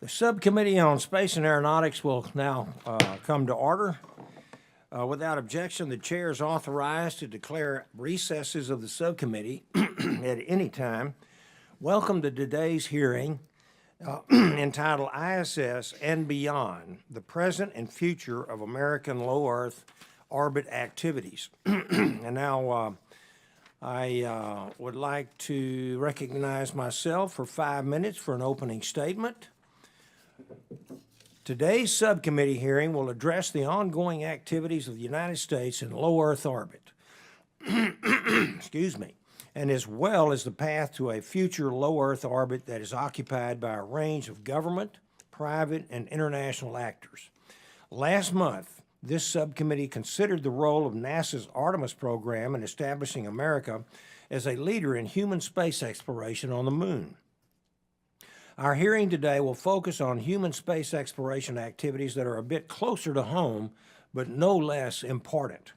The Subcommittee on Space and Aeronautics will now come to order. Without objection, the chair is authorized to declare recesses of the subcommittee at any time. Welcome to today's hearing entitled ISS and Beyond, the Present and Future of American Low Earth Orbit Activities. And now I would like to recognize myself for 5 minutes for an opening statement. Today's subcommittee hearing will address the ongoing activities of the United States in low Earth orbit, excuse me, and as well as the path to a future low Earth orbit that is occupied by a range of government, private, and international actors. Last month, this subcommittee considered the role of NASA's Artemis program in establishing America as a leader in human space exploration on the moon. Our hearing today will focus on human space exploration activities that are a bit closer to home, but no less important.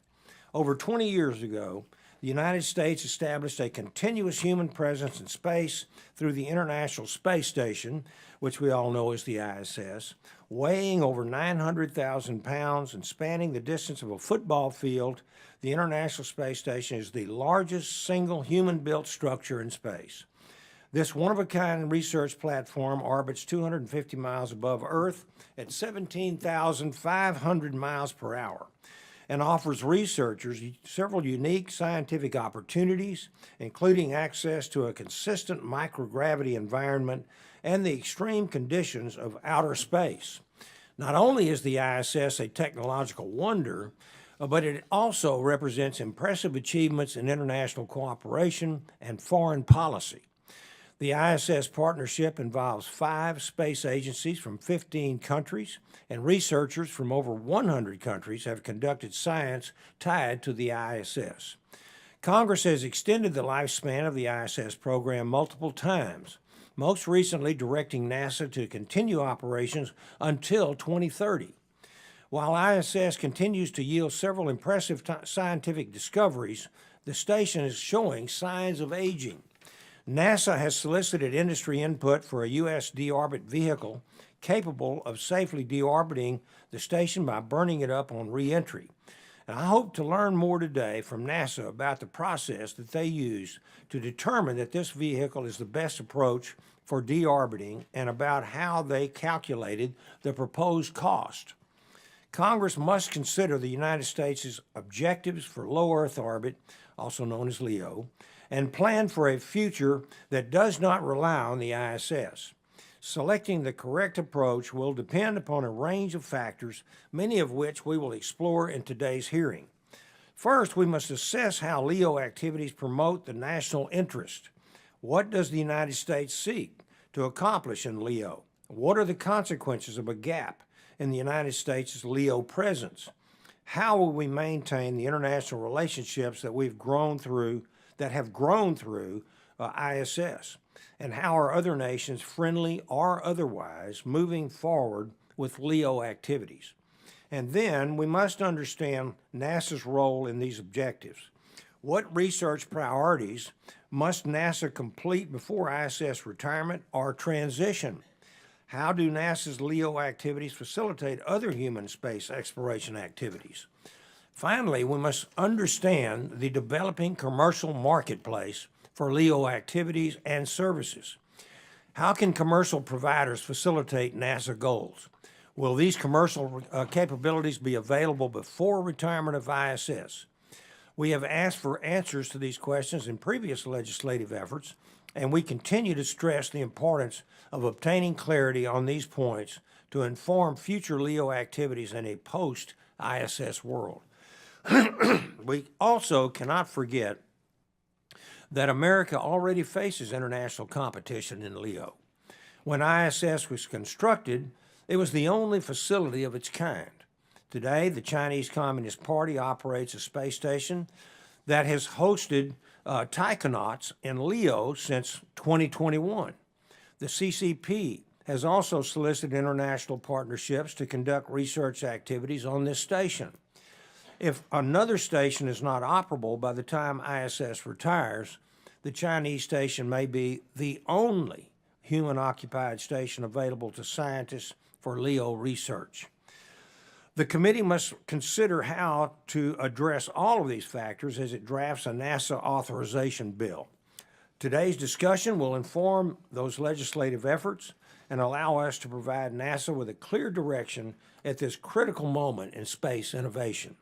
Over 20 years ago, the United States established a continuous human presence in space through the International Space Station, which we all know as the ISS, weighing over 900,000 pounds and spanning the distance of a football field. The International Space Station is the largest single human-built structure in space. This one-of-a-kind research platform orbits 250 miles above Earth at 17,500 miles per hour and offers researchers several unique scientific opportunities, including access to a consistent microgravity environment and the extreme conditions of outer space. Not only is the ISS a technological wonder, but it also represents impressive achievements in international cooperation and foreign policy. The ISS partnership involves 5 space agencies from 15 countries, and researchers from over 100 countries have conducted science tied to the ISS. Congress has extended the lifespan of the ISS program multiple times, most recently directing NASA to continue operations until 2030. While ISS continues to yield several impressive scientific discoveries, the station is showing signs of aging. NASA has solicited industry input for a U.S. deorbit vehicle capable of safely deorbiting the station by burning it up on re-entry. And I hope to learn more today from NASA about the process that they use to determine that this vehicle is the best approach for deorbiting and about how they calculated the proposed cost. Congress must consider the United States' objectives for low Earth orbit, also known as LEO, and plan for a future that does not rely on the ISS. Selecting the correct approach will depend upon a range of factors, many of which we will explore in today's hearing. First, we must assess how LEO activities promote the national interest. What does the United States seek to accomplish in LEO? What are the consequences of a gap in the United States' LEO presence? How will we maintain the international relationships that have grown through ISS? And how are other nations, friendly or otherwise, moving forward with LEO activities? And then we must understand NASA's role in these objectives. What research priorities must NASA complete before ISS retirement or transition? How do NASA's LEO activities facilitate other human space exploration activities? Finally, we must understand the developing commercial marketplace for LEO activities and services. How can commercial providers facilitate NASA goals? Will these commercial capabilities be available before retirement of ISS? We have asked for answers to these questions in previous legislative efforts, and we continue to stress the importance of obtaining clarity on these points to inform future LEO activities in a post-ISS world. We also cannot forget that America already faces international competition in LEO. When ISS was constructed, it was the only facility of its kind. Today, the Chinese Communist Party operates a space station that has hosted taikonauts in LEO since 2021. The CCP has also solicited international partnerships to conduct research activities on this station. If another station is not operable by the time ISS retires, the Chinese station may be the only human-occupied station available to scientists for LEO research. The committee must consider how to address all of these factors as it drafts a NASA authorization bill. Today's discussion will inform those legislative efforts and allow us to provide NASA with a clear direction at this critical moment in space innovation.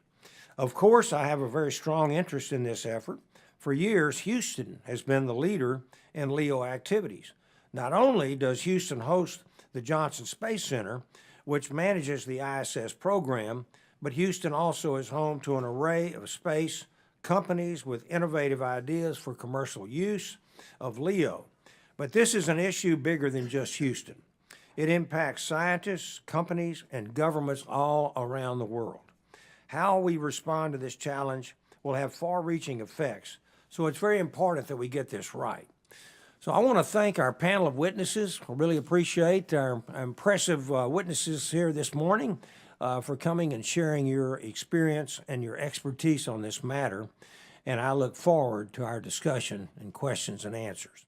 Of course, I have a very strong interest in this effort. For years, Houston has been the leader in LEO activities. Not only does Houston host the Johnson Space Center, which manages the ISS program, but Houston also is home to an array of space companies with innovative ideas for commercial use of LEO. But this is an issue bigger than just Houston. It impacts scientists, companies, and governments all around the world. How we respond to this challenge will have far-reaching effects, so it's very important that we get this right. So I want to thank our panel of witnesses. I really appreciate our impressive witnesses here this morning for coming and sharing your experience and your expertise on this matter. And I look forward to our discussion and questions and answers.